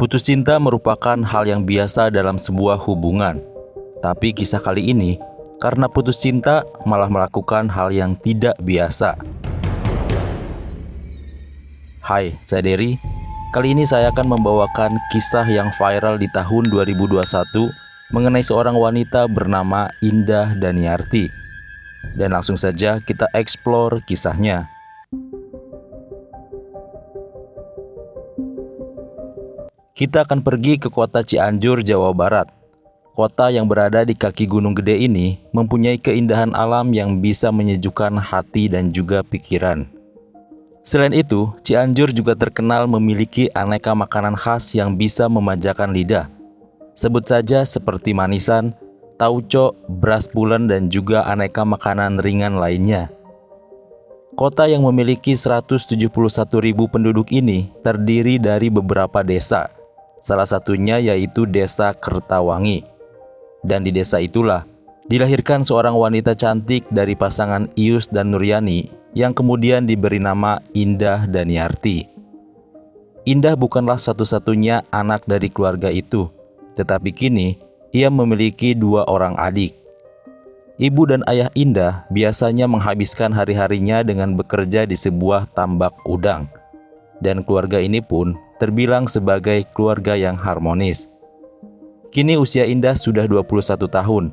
Putus cinta merupakan hal yang biasa dalam sebuah hubungan. Tapi kisah kali ini, karena putus cinta malah melakukan hal yang tidak biasa. Hai, saya Dery. Kali ini saya akan membawakan kisah yang viral di tahun 2021 mengenai seorang wanita bernama Indah Daniarti. Dan langsung saja kita explore kisahnya. Kita akan pergi ke kota Cianjur, Jawa Barat. Kota yang berada di kaki Gunung Gede ini mempunyai keindahan alam yang bisa menyejukkan hati dan juga pikiran. Selain itu, Cianjur juga terkenal memiliki aneka makanan khas yang bisa memanjakan lidah. Sebut saja seperti manisan, tauco, beras pulen, dan juga aneka makanan ringan lainnya. Kota yang memiliki 171.000 penduduk ini terdiri dari beberapa desa. Salah satunya yaitu Desa Kertawangi. Dan di desa itulah dilahirkan seorang wanita cantik dari pasangan Ius dan Nuryani yang kemudian diberi nama Indah Daniarti. Indah bukanlah satu-satunya anak dari keluarga itu, tetapi kini ia memiliki 2 orang adik. Ibu dan ayah Indah biasanya menghabiskan hari-harinya dengan bekerja di sebuah tambak udang. Dan keluarga ini pun terbilang sebagai keluarga yang harmonis. Kini usia Indah sudah 21 tahun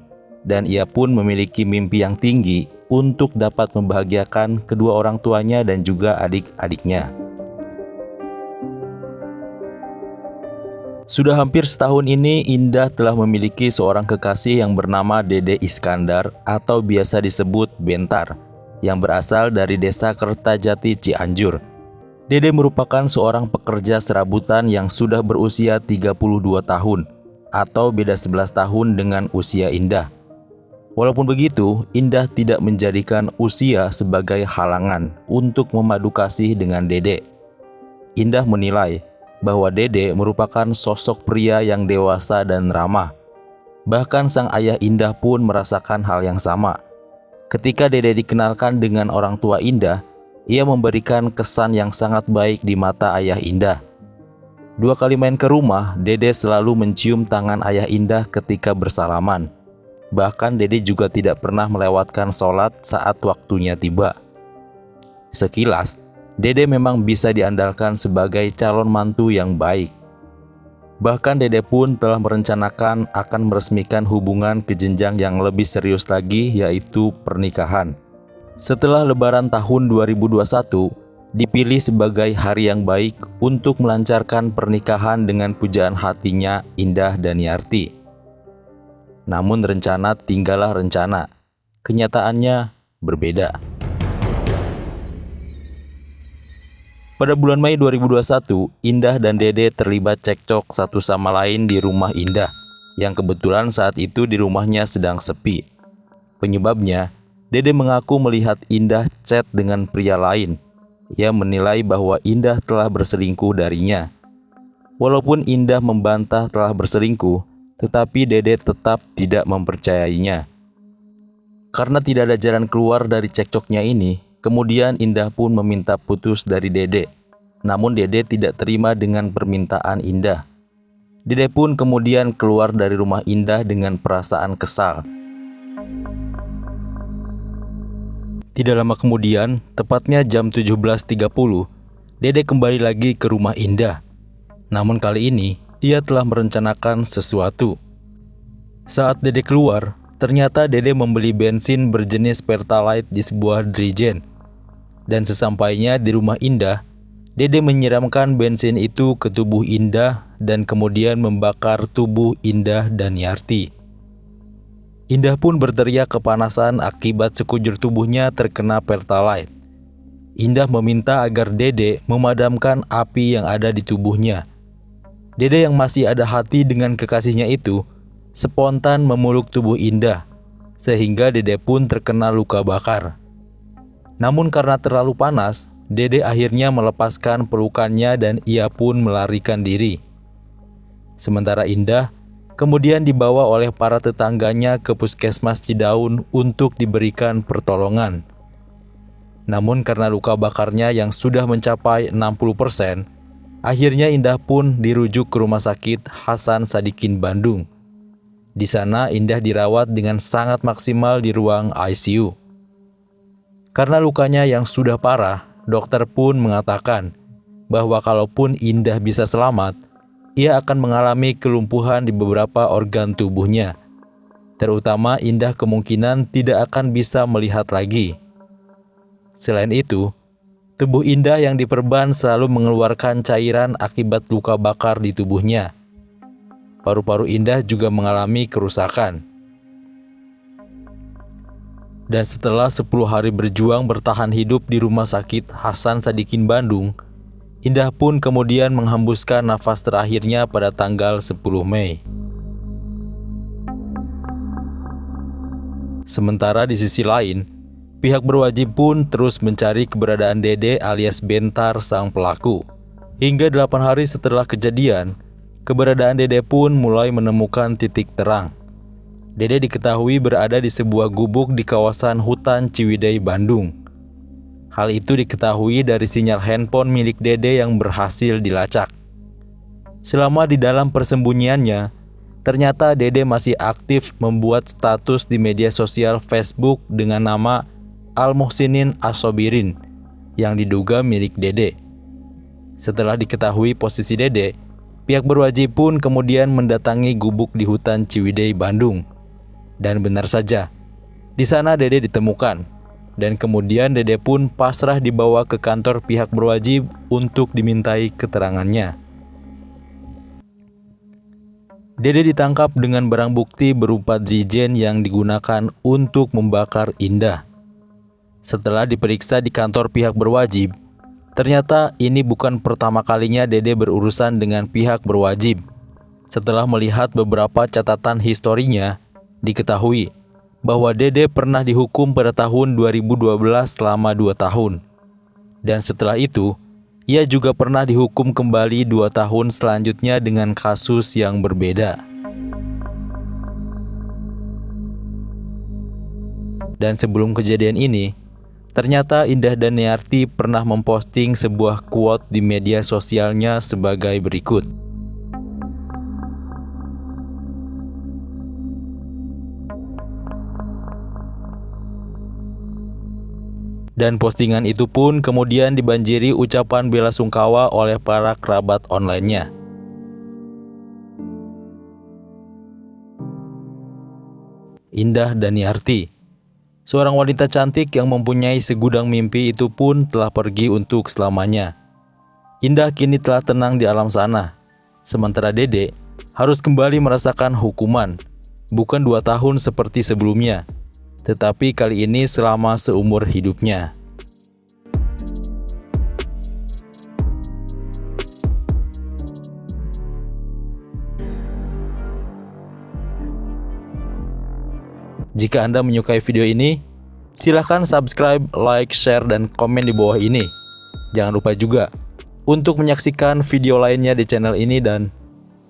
dan ia pun memiliki mimpi yang tinggi untuk dapat membahagiakan kedua orang tuanya dan juga adik-adiknya. Sudah hampir setahun ini Indah telah memiliki seorang kekasih yang bernama Dede Iskandar atau biasa disebut Bentar, yang berasal dari Desa Kertajati, Cianjur. Dede merupakan seorang pekerja serabutan yang sudah berusia 32 tahun atau beda 11 tahun dengan usia Indah. Walaupun begitu, Indah tidak menjadikan usia sebagai halangan untuk memadu kasih dengan Dede. Indah menilai bahwa Dede merupakan sosok pria yang dewasa dan ramah. Bahkan sang ayah Indah pun merasakan hal yang sama. Ketika Dede dikenalkan dengan orang tua Indah, ia memberikan kesan yang sangat baik di mata ayah Indah. 2 kali main ke rumah, Dede selalu mencium tangan ayah Indah ketika bersalaman. Bahkan Dede juga tidak pernah melewatkan sholat saat waktunya tiba. Sekilas, Dede memang bisa diandalkan sebagai calon mantu yang baik. Bahkan Dede pun telah merencanakan akan meresmikan hubungan ke jenjang yang lebih serius lagi, yaitu pernikahan. Setelah Lebaran tahun 2021, dipilih sebagai hari yang baik untuk melancarkan pernikahan dengan pujaan hatinya Indah Daniarti. Namun rencana tinggallah rencana, kenyataannya berbeda. Pada bulan Mei 2021, Indah dan Dede terlibat cekcok satu sama lain di rumah Indah, yang kebetulan saat itu di rumahnya sedang sepi. Penyebabnya, Dede mengaku melihat Indah chat dengan pria lain. Ia menilai bahwa Indah telah berselingkuh darinya. Walaupun Indah membantah telah berselingkuh, tetapi Dede tetap tidak mempercayainya. Karena tidak ada jalan keluar dari cekcoknya ini, kemudian Indah pun meminta putus dari Dede. Namun Dede tidak terima dengan permintaan Indah. Dede pun kemudian keluar dari rumah Indah dengan perasaan kesal. Tidak lama kemudian, tepatnya jam 17.30, Dede kembali lagi ke rumah Indah. Namun kali ini, ia telah merencanakan sesuatu. Saat Dede keluar, ternyata Dede membeli bensin berjenis Pertalite di sebuah dirijen. Dan sesampainya di rumah Indah, Dede menyiramkan bensin itu ke tubuh Indah dan kemudian membakar tubuh Indah Daniarti. Indah pun berteriak kepanasan akibat sekujur tubuhnya terkena Pertalite. Indah meminta agar Dede memadamkan api yang ada di tubuhnya. Dede yang masih ada hati dengan kekasihnya itu spontan memeluk tubuh Indah, sehingga Dede pun terkena luka bakar. Namun karena terlalu panas, Dede akhirnya melepaskan pelukannya dan ia pun melarikan diri. Sementara Indah kemudian dibawa oleh para tetangganya ke Puskesmas Cidaun untuk diberikan pertolongan. Namun karena luka bakarnya yang sudah mencapai 60%, Akhirnya Indah pun dirujuk ke Rumah Sakit Hasan Sadikin Bandung. Di sana Indah dirawat dengan sangat maksimal di ruang ICU. Karena lukanya yang sudah parah, dokter pun mengatakan bahwa kalaupun Indah bisa selamat, ia akan mengalami kelumpuhan di beberapa organ tubuhnya. Terutama Indah kemungkinan tidak akan bisa melihat lagi. Selain itu, tubuh Indah yang diperban selalu mengeluarkan cairan akibat luka bakar di tubuhnya. Paru-paru Indah juga mengalami kerusakan. Dan setelah 10 hari berjuang bertahan hidup di Rumah Sakit Hasan Sadikin Bandung, Indah pun kemudian menghembuskan nafas terakhirnya pada tanggal 10 Mei. Sementara di sisi lain, pihak berwajib pun terus mencari keberadaan Dede alias Bentar sang pelaku. Hingga 8 hari setelah kejadian, keberadaan Dede pun mulai menemukan titik terang. Dede diketahui berada di sebuah gubuk di kawasan hutan Ciwidey, Bandung. Hal itu diketahui dari sinyal handphone milik Dede yang berhasil dilacak. Selama di dalam persembunyiannya, ternyata Dede masih aktif membuat status di media sosial Facebook dengan nama Al-Muhsinin As-Sobirin yang diduga milik Dede. Setelah diketahui posisi Dede, pihak berwajib pun kemudian mendatangi gubuk di hutan Ciwidey, Bandung. Dan benar saja, di sana Dede ditemukan. Dan kemudian Dede pun pasrah dibawa ke kantor pihak berwajib untuk dimintai keterangannya. Dede ditangkap dengan barang bukti berupa drijen yang digunakan untuk membakar Indah. Setelah diperiksa di kantor pihak berwajib, ternyata ini bukan pertama kalinya Dede berurusan dengan pihak berwajib. Setelah melihat beberapa catatan historinya, diketahui bahwa Dede pernah dihukum pada tahun 2012 selama 2 tahun. Dan setelah itu, ia juga pernah dihukum kembali 2 tahun selanjutnya dengan kasus yang berbeda. Dan sebelum kejadian ini, ternyata Indah Daniarti pernah memposting sebuah quote di media sosialnya sebagai berikut. Dan postingan itu pun kemudian dibanjiri ucapan bela sungkawa oleh para kerabat online-nya. Indah Daniarti, seorang wanita cantik yang mempunyai segudang mimpi itu pun telah pergi untuk selamanya. Indah kini telah tenang di alam sana, sementara Dede harus kembali merasakan hukuman, bukan 2 tahun seperti sebelumnya, tetapi kali ini selama seumur hidupnya. Jika Anda menyukai video ini, silahkan subscribe, like, share, dan komen di bawah ini. Jangan lupa juga untuk menyaksikan video lainnya di channel ini dan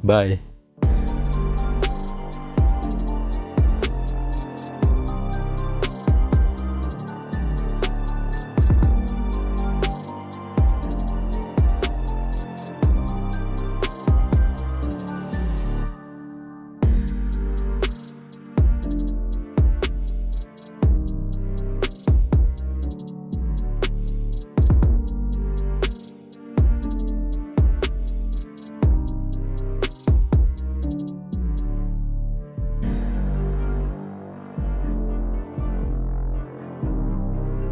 bye.